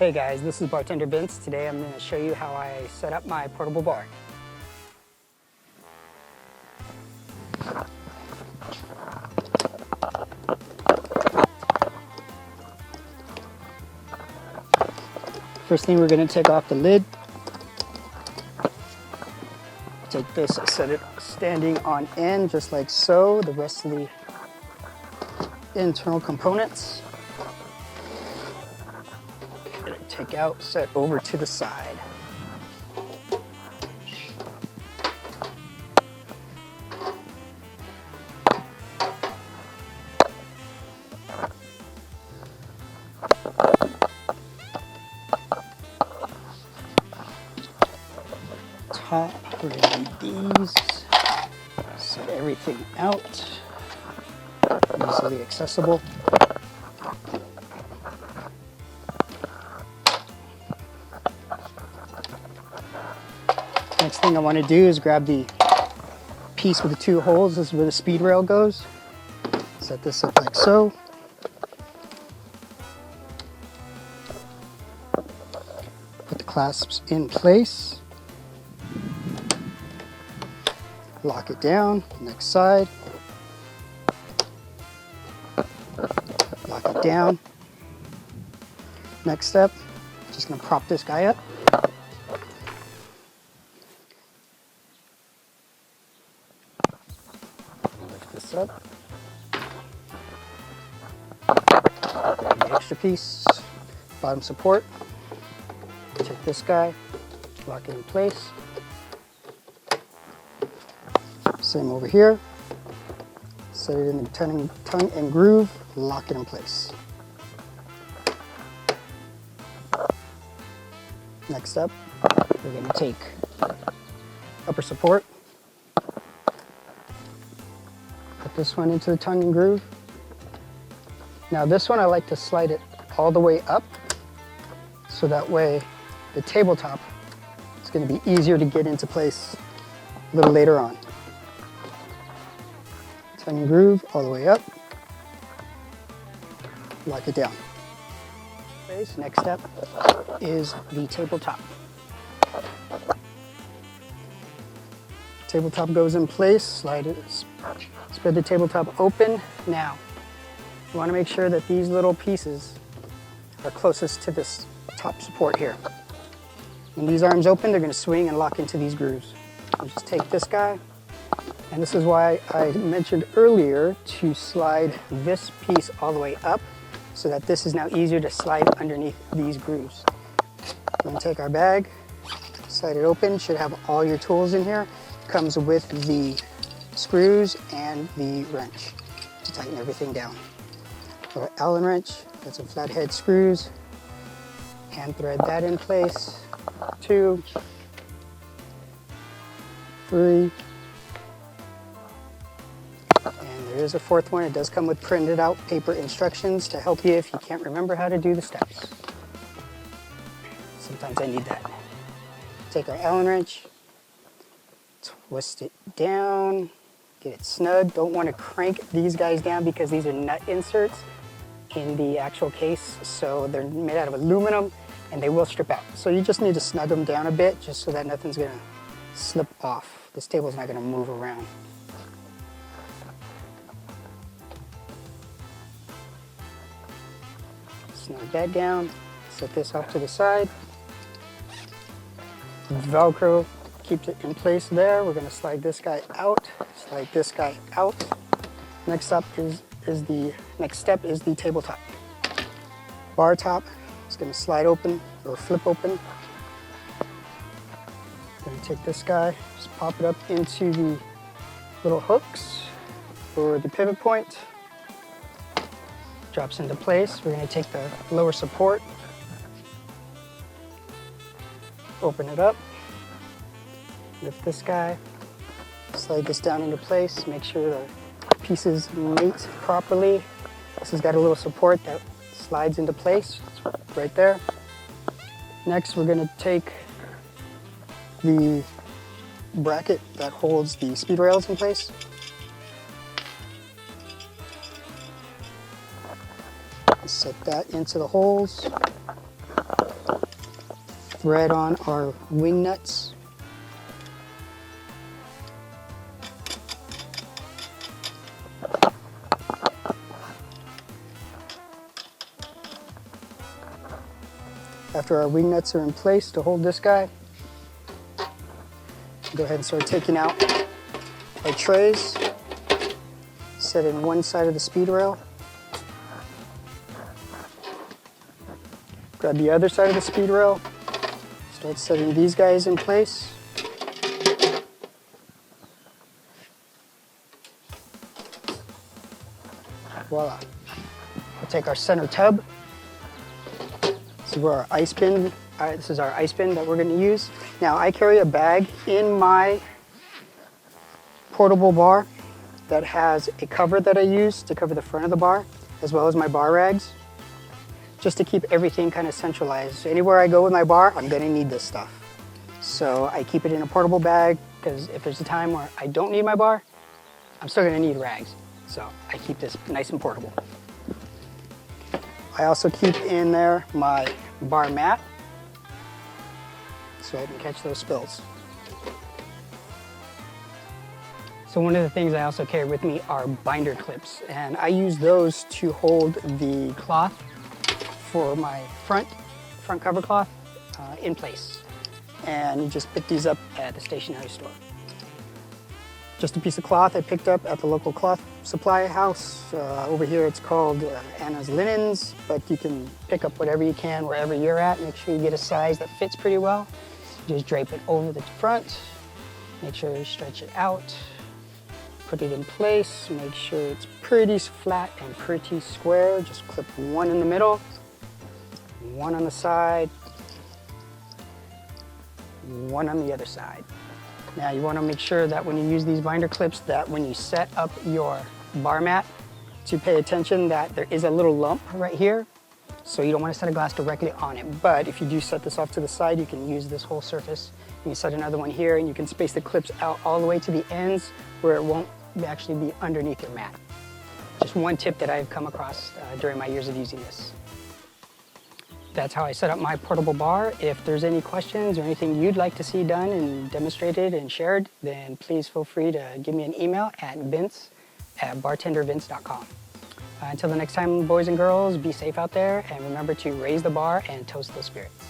Hey guys, this is Bartender Vince. Today I'm going to show you how I set up my portable bar. First thing, we're going to take off the lid. Take this, set it standing on end just like so. The rest of the internal components. Take out, set over to the side. Top, we're going to need these. Set everything out. Easily accessible. Next thing I want to do is grab the piece with the two holes. This is where the speed rail goes. Set this up like so. Put the clasps in place. Lock it down. Next side. Lock it down. Next step, just going to prop this guy up. Lift this up. Grab the extra piece, bottom support. Take this guy, lock it in place. Same over here. Set it in the tongue and groove, lock it in place. Next up, we're going to take upper support, put this one into the tongue and groove. Now this one I like to slide it all the way up, so that way the tabletop is going to be easier to get into place a little later on. Tongue and groove all the way up, lock it down. Next step is the tabletop. Tabletop goes in place, slide it, spread the tabletop open. Now, you want to make sure that these little pieces are closest to this top support here. When these arms open, they're going to swing and lock into these grooves. You just take this guy, and this is why I mentioned earlier to slide this piece all the way up, so that this is now easier to slide underneath these grooves. We're going to take our bag, slide it open, should have all your tools in here. Comes with the screws and the wrench to tighten everything down. Our Allen wrench, got some flathead screws, hand thread that in place, 2, 3, and there is a 4th one. It does come with printed out paper instructions to help you if you can't remember how to do the steps. Sometimes I need that. Take our Allen wrench, twist it down, get it snug. Don't want to crank these guys down because these are nut inserts in the actual case, so they're made out of aluminum and they will strip out. So you just need to snug them down a bit just so that nothing's going to slip off. This table's not going to move around. Snug that down, set this off to the side. Velcro keeps it in place there. We're going to slide this guy out, slide this guy out. Next up is the next step is the tabletop. Bar top is going to slide open or flip open. Going to take this guy, just pop it up into the little hooks for the pivot point. Drops into place. We're going to take the lower support, open it up, lift this guy, slide this down into place, make sure the pieces mate properly. This has got a little support that slides into place. It's right there. Next, we're going to take the bracket that holds the speed rails in place. Set that into the holes. thread on our wing nuts. After our wing nuts are in place to hold this guy, go ahead and start taking out our trays. Set in one side of the speed rail. Grab the other side of the speed rail. Start setting these guys in place. Voila. We'll take our center tub. This is where our ice bin. This is our ice bin that we're going to use. Now I carry a bag in my portable bar that has a cover that I use to cover the front of the bar, as well as my bar rags, just to keep everything kind of centralized. Anywhere I go with my bar, I'm going to need this stuff. So I keep it in a portable bag because if there's a time where I don't need my bar, I'm still going to need rags. So I keep this nice and portable. I also keep in there my bar mat so I can catch those spills. So one of the things I also carry with me are binder clips, and I use those to hold the cloth for my front cover cloth in place. And you just pick these up at the stationery store. Just a piece of cloth I picked up at the local cloth supply house. Over here it's called Anna's Linens, but you can pick up whatever you can wherever you're at. Make sure you get a size that fits pretty well. Just drape it over the front. Make sure you stretch it out. Put it in place. Make sure it's pretty flat and pretty square. Just clip one in the middle, one on the side, one on the other side. Now you want to make sure that when you use these binder clips, that when you set up your bar mat, to pay attention that there is a little lump right here. So you don't want to set a glass directly on it. But if you do set this off to the side, you can use this whole surface. You can set another one here, and you can space the clips out all the way to the ends where it won't actually be underneath your mat. Just one tip that I've come across during my years of using this. That's how I set up my portable bar. If there's any questions or anything you'd like to see done and demonstrated and shared, then please feel free to give me an email at vince@bartendervince.com. Until the next time, boys and girls, be safe out there, and remember to raise the bar and toast those spirits.